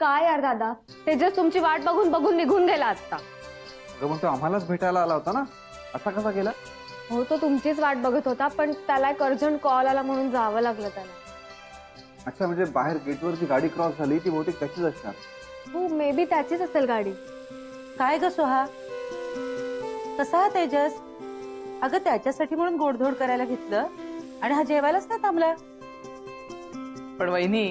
काय यार दादा, तेजस तुमची वाट बघून बघून निघून गेला आता. अगं पण तो आम्हालाच भेटायला आला होता ना, असा कसा गेला? हो, तो तुमचीच वाट बघत होता, पण त्याला एक अर्जंट कॉल आला म्हणून जावं लागलं त्याला. अच्छा, म्हणजे बाहेर गेटवरची गाडी क्रॉस झाली ती बहुतेक त्याचीच असणार. हो, मे बी त्याचीच असेल गाडी. काय ग सोहा, कसा हा तेजस? अगं त्याच्यासाठी म्हणून गोडधोड करायला घेतलं आणि हा जेवायलाच नाही थांबला. पण वहिनी,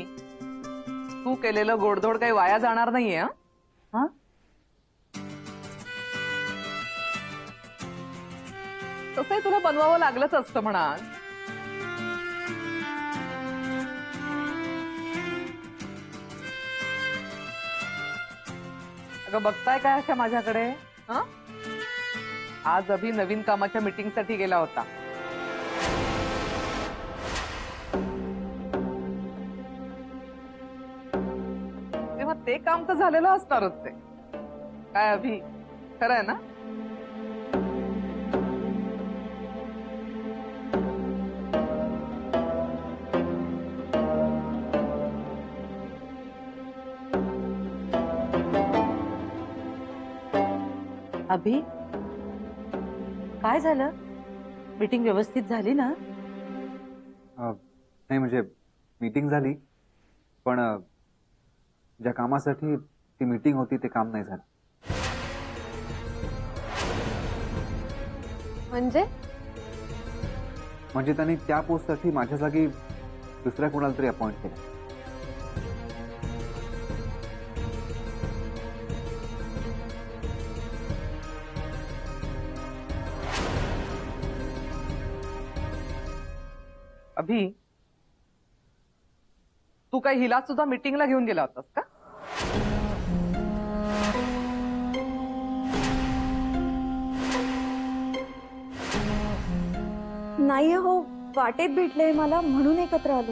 तू केलेलं गोडधोड काही वाया जाणार नाहीये. हा? तसंही तुला बनवावं लागलंच असतं म्हणा. अगं बघताय काय अशा माझ्याकडे? हं? आज अभि नवीन कामाच्या मीटिंग साठी गेला होता. तेव्हा ते काम तर झालेलं असणारच आहे. काय अभि, खरं आहे ना? अभि, काय झालं? मीटिंग व्यवस्थित झाली ना? नाही म्हणजे मीटिंग झाली, पण ज्या कामासाठी ती मीटिंग होती ते काम नाही झालं. म्हणजे त्यांनी त्या पोस्टसाठी माझ्या जागी दुसऱ्या कोणाला तरी अपॉइंट केलं. अभि, तू काय हिला सुद्धा मीटिंगला घेऊन गेला होतास का? नाही हो, वाटेत भेटले मला म्हणून एकत्र आलो.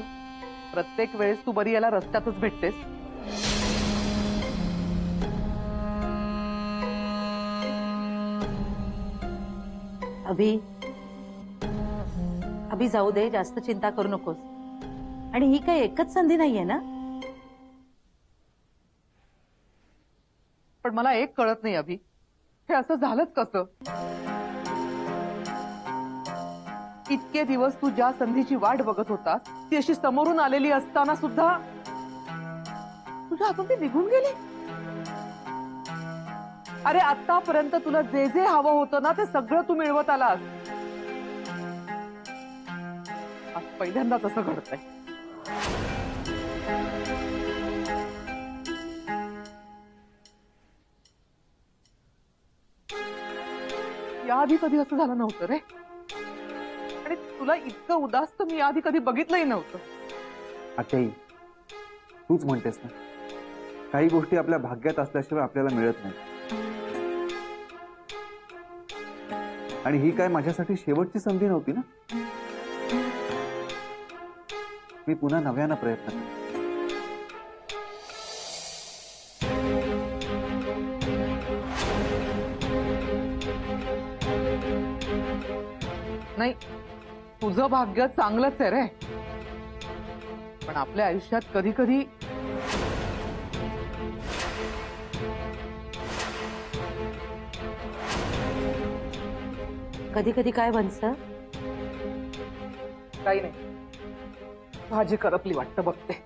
प्रत्येक वेळेस तू बरी याला रस्त्यातच भेटतेस. अभि, अभि जाऊ दे, जास्त चिंता करू नकोस. आणि ही काही एकच संधी नाहीये ना? पण मला एक कळत नाही अभि, हे असं झालंच कसं? इतके दिवस तू ज्या संधीची वाट बघत होतास ती अशी समोरून आलेली असताना सुद्धा तुझ्या हातून ती निघून गेली. अरे आतापर्यंत तुला जे जे हवं होतं ना ते सगळं तू मिळवत आलास. आज पहिल्यांदाच असं घडतंय. याआधी कधी असं झालं नव्हतं रे. आणि तुला इतकं उदास तर मी आधी कधी बघितलंही नव्हतं. आत्याई, तूच म्हणतेस ना, काही गोष्टी आपल्या भाग्यात असल्याशिवाय आपल्याला मिळत नाही. आणि ही काय माझ्यासाठी शेवटची संधी नव्हती ना. मी पुन्हा नव्यानं प्रयत्न केला. नाही, तुझं भाग्य चांगलंच आहे रे. पण आपल्या आयुष्यात कधी कधी कधी कधी काय बनतं? काही नाही, भाजी करपली वाटतं बघते.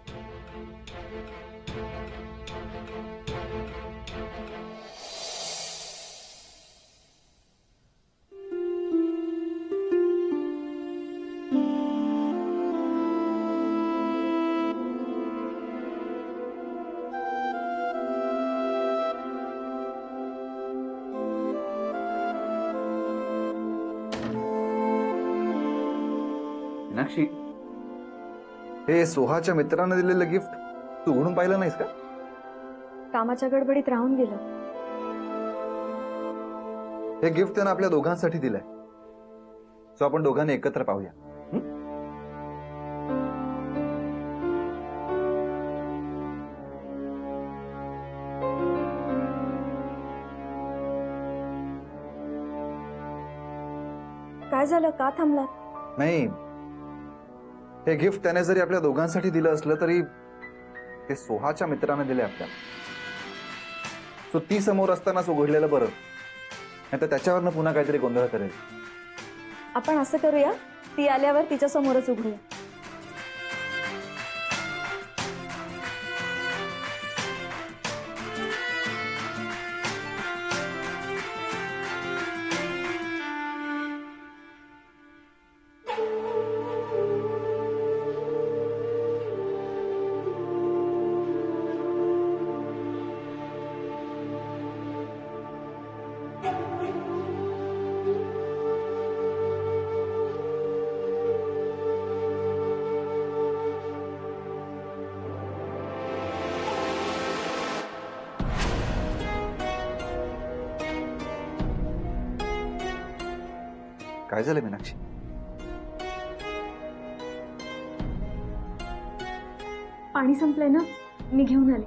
मीनाक्षी, हे सोहाच्या मित्रांना दिलेलं गिफ्ट तू उघडून पाहिलं नाहीस का? कामाच्या गडबडीत राहून गेलं. हे गिफ्ट त्यानं आपल्या दोघांसाठी दिलंय. सो आपण दोघांनी एकत्र पाहूया. काय झालं, का थांबलात? नाही, हे गिफ्ट त्याने जरी आपल्या दोघांसाठी दिलं असलं तरी ते सोहाच्या मित्राने दिले आपल्याला. सो ती समोर असतानाच उघडलेलं बरं, नाही तर त्याच्यावरनं पुन्हा काहीतरी गोंधळ करेल. आपण असं करूया, ती आल्यावर तिच्या समोरच उघडूया. काय झालं मीनाक्षी? पाणी संपलंय ना, मी घेऊन आले.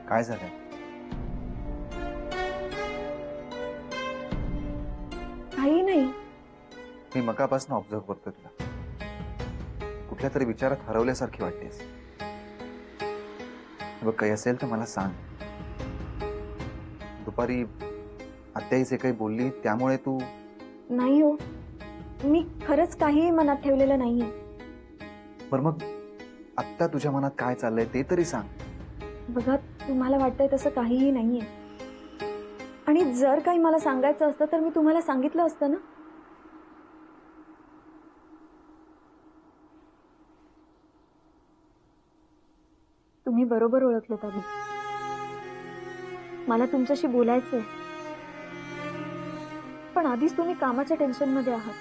काय झालंय? काही नाही. मी मगापासून ऑब्झर्व करतोय तुला. कुठल्या तरी विचारात हरवल्यासारखी वाटतेस. बघ, काही असेल तर मला सांग. दुपारी आत्याई जे काही बोलली त्यामुळे तू... नाही हो, मी खरंच काही मनात ठेवलेलं नाहीये. बरं मग आत्ता तुझ्या मनात काय चाललंय ते तरी सांग. बघा, तुम्हाला वाटतंय तसं काहीही नाहीये. आणि जर काही मला सांगायचं असतं तर मी तुम्हाला सांगितलं असतं ना. तुम्ही बरोबर ओळखलं अभि. मला तुमच्याशी बोलायचंय, पण आधीच तुम्ही कामाच्या टेन्शन मध्ये आहात.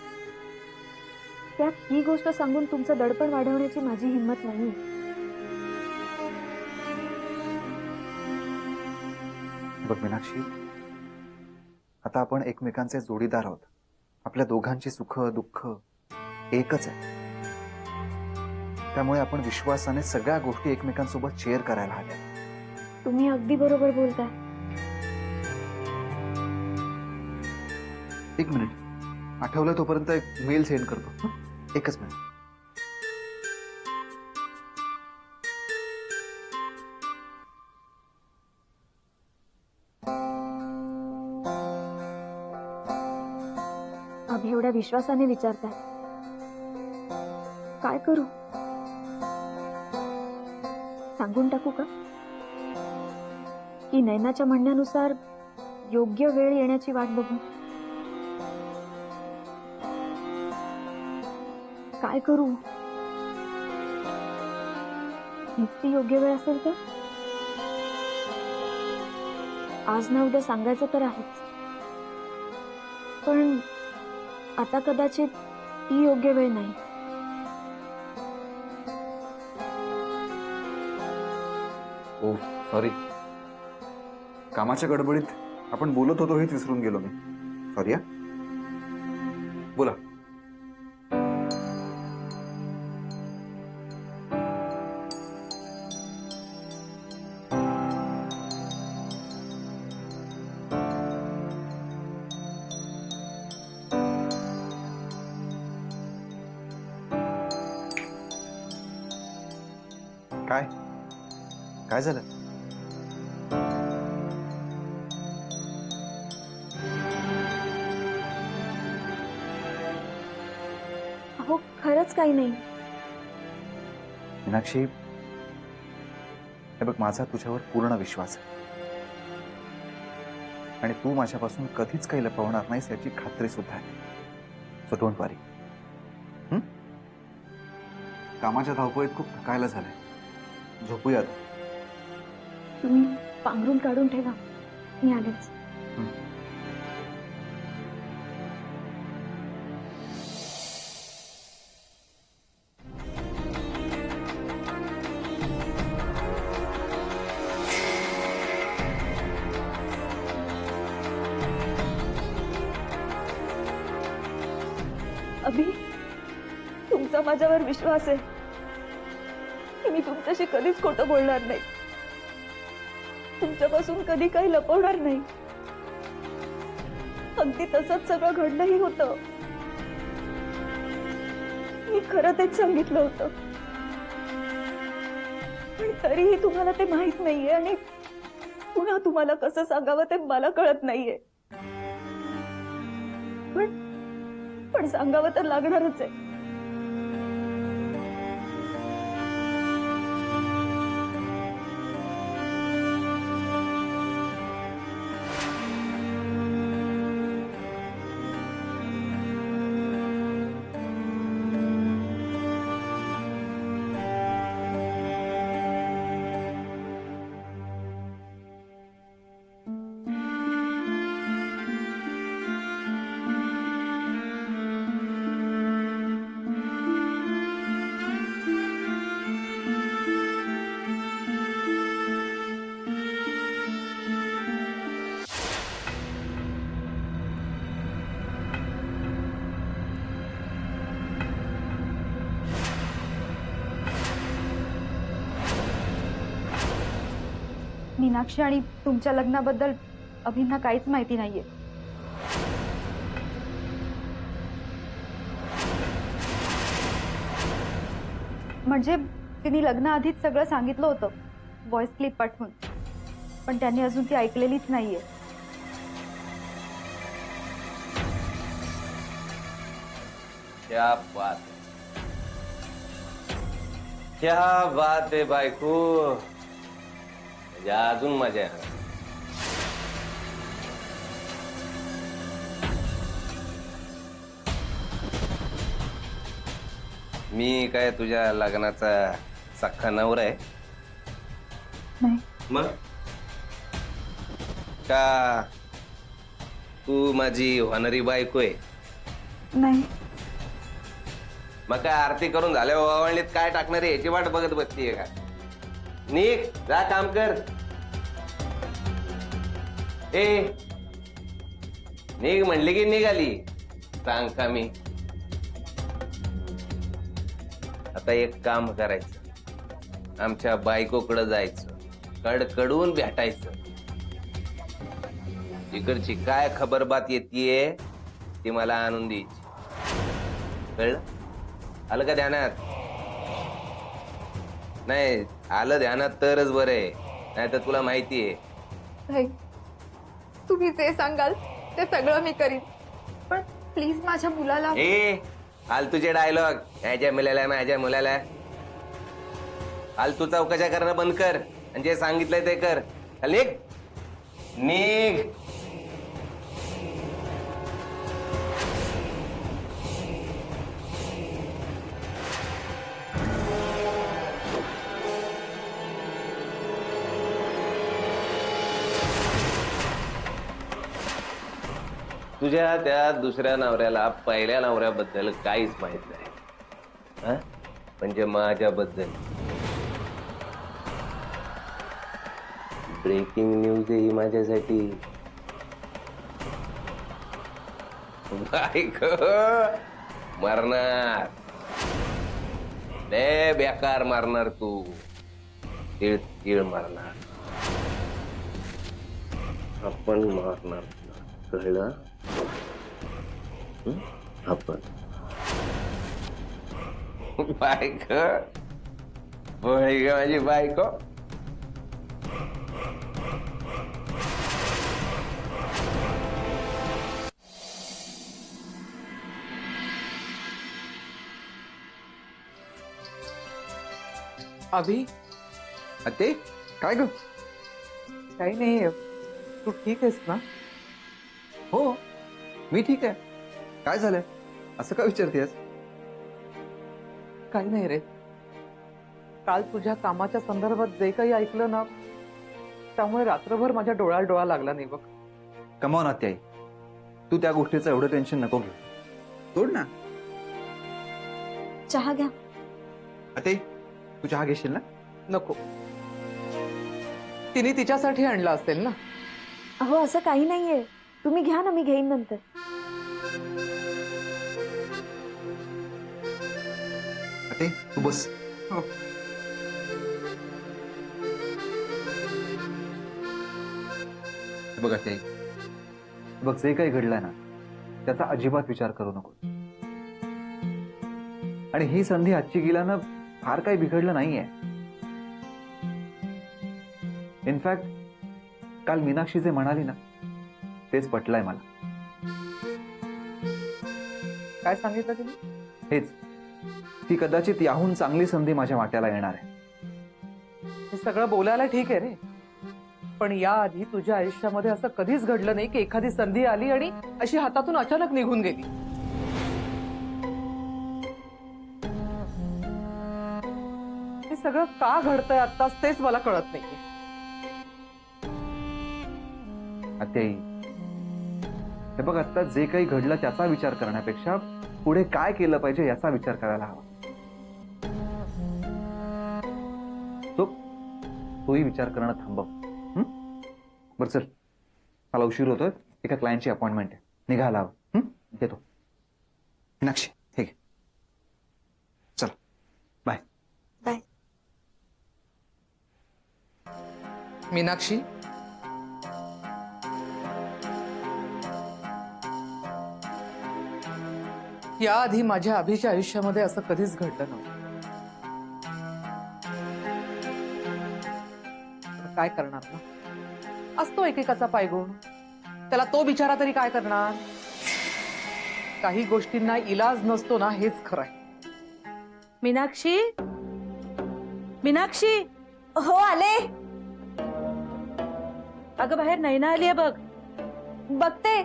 त्यात ही गोष्ट सांगून तुमचं दडपण वाढवण्याची माझी हिंमत नाहीये. बघ मीनाक्षी, आता आपण एकमेकांचे जोडीदार आहोत. आपल्या दोघांची सुख दुःख एकच आहे. त्यामुळे आपण विश्वासाने सगळ्या गोष्टी एकमेकांसोबत शेअर करायला हव्या. तुम्ही अगदी बरोबर बोलताय. एक मिनिट, आठवलं तोपर्यंत एक मेल सेंड करतो. हं? एकच मिनिट. अभि एवढ्या विश्वासाने विचारताय, काय करू? सांगून टाकू का की नैनाच्या म्हणण्यानुसार योग्य वेळ येण्याची वाट बघू? काय करू? हीच ती योग्य वेळ असेल तर? आज ना उद्या सांगायचं तर आहेच, पण आता कदाचित ती योग्य वेळ नाही. ओ सॉरी, कामाच्या गडबडीत आपण बोलत होतो हेच विसरून गेलो मी. सॉरी. बोला. काय काय झालं? अहो, खरंच काही नाही. मीनाक्षी, हे बघ, माझा तुझ्यावर पूर्ण विश्वास आहे आणि तू माझ्यापासून कधीच काही लपवणार नाहीस याची खात्री सुद्धा आहे. सो डोंट वरी. कामाच्या धावपळीत खूप थकायला झालंय. झोपूयात. तुम्ही पांघरून काढून ठेवा, मी आलेच. अभि, तुमचा माझ्यावर विश्वास आहे की मी तुमच्याशी कधीच खोटं बोलणार नाही, तुमच्यापासून कधी काही लपवणार नाही. अगदी तसंच सगळं घडलंही होतं. मी खरं तेच सांगितलं होतं, पण तरीही तुम्हाला ते माहित नाहीये आणि पुन्हा तुम्हाला कसं सांगावं ते मला कळत नाहीये. पण सांगावं तर लागणारच आहे. मीनाक्षी आणि तुमच्या लग्नाबद्दल अभिंना काहीच माहिती नाहीये. म्हणजे तिने लग्नाआधीच सगळं सांगितलं होतं, व्हॉइस क्लिप पाठवून, पण त्यांनी अजून ती ऐकलेलीच नाहीये. क्या बात क्या बात आहे बायको, अजून मजा आहे. मी काय तुझ्या लग्नाचा सख्खा नवरा आहे? नाही. मग का तू माझी होणारी बायको आहे? नाही. मग काय आरती करून झाल्यावर ओवाळणीत काय टाकणार आहे याची वाट बघत बसतीये का? निघ, जा काम कर. ए निघ म्हणली की निघाली. सांग का मी आता एक काम करायचं, आमच्या बायकोकडे जायचं, कडकडून भेटायचं. इकडची काय खबर बात येतीये ती मला आणून द्यायची. कळलं? आलं का ध्यानात? नाही आलं ध्यानात तरच बरं आहे, नाही तर तुला माहिती आहे. नाही, तुम्ही जे सांगाल ते सगळं मी करीन, पण प्लीज माझ्या मुलाला. ए फालतूचे डायलॉग, माझ्या मुलाला माझ्या मुलाला, फालतू चौकशा करणं बंद कर आणि जे सांगितलंय ते कर. चल निघ निघ. तुझ्या त्या दुसऱ्या नवऱ्याला पहिल्या नवऱ्याबद्दल काहीच माहित नाही, हा? म्हणजे माझ्याबद्दल ब्रेकिंग न्यूज आहे ही माझ्यासाठी. बायको मरणार, लय बेकार मारणार तू, तीळ तीळ मारणार. आपण मारणार, कळलं? आपण बायको बोळी ग माझी बायको. अभि, ते काय ग? काही नाही, तू ठीक आहेस ना? हो मी ठीक आहे. काय झालंय असं का विचारतेस? काही नाही रे, काल तुझ्या कामाच्या संदर्भात जे काही ऐकलं ना, त्यामुळे रात्रभर माझ्या डोळ्याला डोळा लागला नाही बघ. कमावून आत्याई, तू त्या गोष्टीचं एवढं टेन्शन नको घेऊ. सोड ना. चहा घ्या. ते तू चहा घेशील ना? नको, तिने तिच्यासाठी आणला असेल ना. अहो असं काही नाहीये, तुम्ही घ्या ना, मी घेईन नंतर. ते तू बस. हो. बघा ते बघ, जे काही घडलंय ना त्याचा अजिबात विचार करू नको. आणि ही संधी आजची गेल्यानं फार काही बिघडलं नाहीये. इनफॅक्ट काल मीनाक्षी जे म्हणाली ना तेच पटलंय मला. काय सांगितलं तिने? हेच ती कदाचित याहून चांगली संधी माझ्या वाट्याला येणार आहे. हे सगळं बोलायला ठीक आहे रे, पण याआधी तुझ्या आयुष्यामध्ये असं कधीच घडलं नाही की एखादी संधी आली आणि अशी हातातून अचानक निघून गेली. हे सगळं का घडतंय आत्ताच तेच मला कळत नाहीये. आत्याई, हे बघ, आता जे काही घडलं त्याचा विचार करण्यापेक्षा पुढे काय केलं पाहिजे याचा विचार करायला हवा. तोही विचार करणं थांबव. बरं चल, मला उशीर होतोय, एका क्लायंटची अपॉइंटमेंट आहे, निघायला हवं. येतो. मीनाक्षी हे घे. चल बाय. बाय. मीनाक्षी, याआधी माझ्या अभिच्या आयुष्यामध्ये असं कधीच घडलं नव्हतं. काय करणार ना, असतो एकेकाचा पायगुण, त्याला तो बिचारा तरी काय करणार. काही गोष्टींना इलाज नसतो ना, हेच खरं आहे. मीनाक्षी, मीनाक्षी, हो आले. अगं बाहेर नैना आलीये बघ. बघते.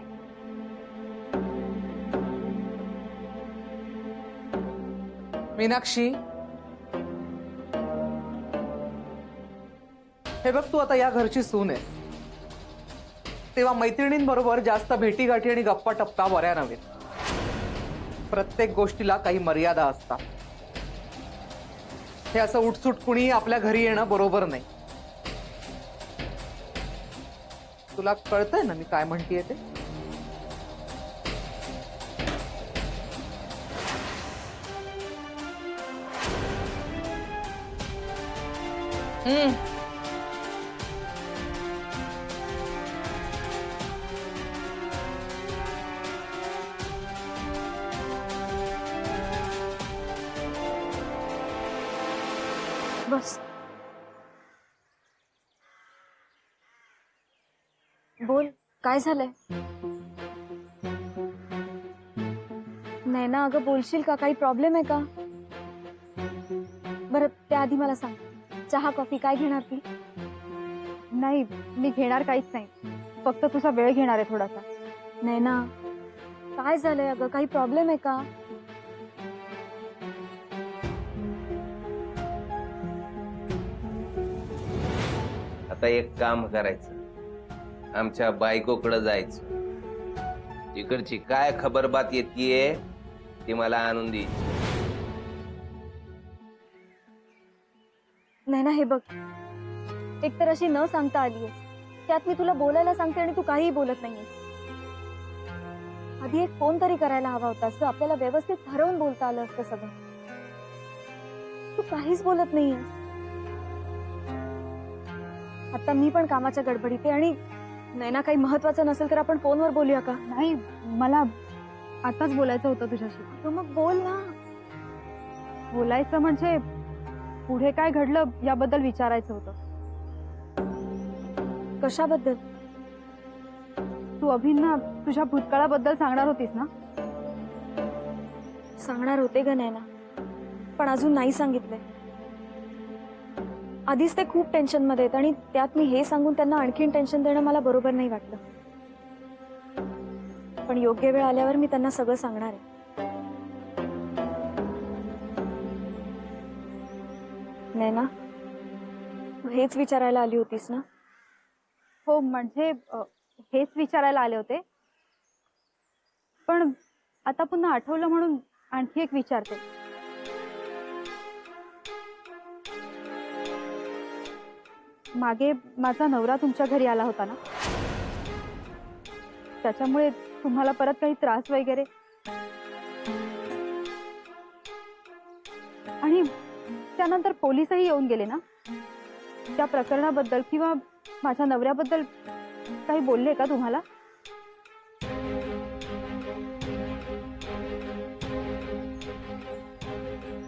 मीनाक्षी, हे बघ, तू आता या घरची सून आहे, तेव्हा मैत्रिणींबरोबर जास्त भेटीगाठी आणि गप्पा टप्पा बऱ्या नव्हेत. प्रत्येक गोष्टीला काही मर्यादा असतात. हे असं उठसूट कुणी आपल्या घरी येणं बरोबर नाही. तुला कळतंय ना मी काय म्हणतेय ते? बस. बोल, काय झालंय? नैना, अगं बोलशील का? काही प्रॉब्लेम आहे का? बरं त्याआधी मला सांग, चहा कॉफी काय घेणार ती? नाही, मी घेणार काहीच नाही, फक्त तुझा वेळ घेणार आहे थोडासा. नैना, काय झालंय अगं? काही प्रॉब्लेम आहे का? आता एक काम करायचं, आमच्या बायकोकडे जायचं, तिकडची काय खबरबात येतीये ती मला आणून द्यायची. नैना, हे बघ, एकतर अशी न सांगता आलीये, त्यात मी तुला बोलायला सांगते आणि तू काहीही बोलत नाहीयेस. आधी एक फोन तरी करायला हवा होतास ग, आपल्याला व्यवस्थित ठरवून बोलता आलं असतं सगळं. तू काहीच बोलत नाहीयेस. आता मी पण कामाच्या गडबडीत आहे आणि नैना, काही महत्वाचं नसेल तर आपण फोनवर बोलूया का? नाही, मला आताच बोलायचं होतं तुझ्याशी. तू मग बोल ना. बोलायचं म्हणजे पुढे काय घडलं याबद्दल विचारायचं होतं. कशाबद्दल? तू अभिंना तुझ्या भूतकाळाबद्दल सांगणार होतीस ना? सांगणार होते ग नैना, पण अजून नाही सांगितलंय. आधीच ते खूप टेन्शन मध्ये आहेत आणि त्यात मी हे सांगून त्यांना आणखीन टेन्शन देणं मला बरोबर नाही वाटलं. पण योग्य वेळ आल्यावर मी त्यांना सगळं सांगणार आहे. नैना, तू हेच विचारायला आली होतीस ना? हो, म्हणजे हेच विचारायला आले होते, पण आता पुन्हा आठवलं म्हणून आणखी एक विचारते. मागे माझा नवरा तुमच्या घरी आला होता ना, त्याच्यामुळे तुम्हाला परत काही त्रास वगैरे? आणि त्यानंतर पोलीसही येऊन गेले ना, त्या प्रकरणाबद्दल किंवा माझ्या नवऱ्याबद्दल काही बोलले का तुम्हाला?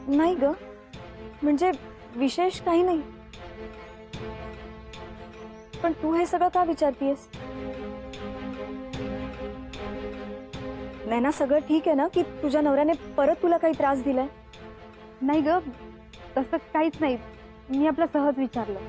नाही ग, म्हणजे विशेष काही नाही. पण तू हे सगळं का विचारतीयस? नैना, सगळं ठीक आहे ना? की तुझ्या नवऱ्याने परत तुला काही त्रास दिलाय? नाही ग, तसं काहीच नाही. मी आपलं सहज विचारलं.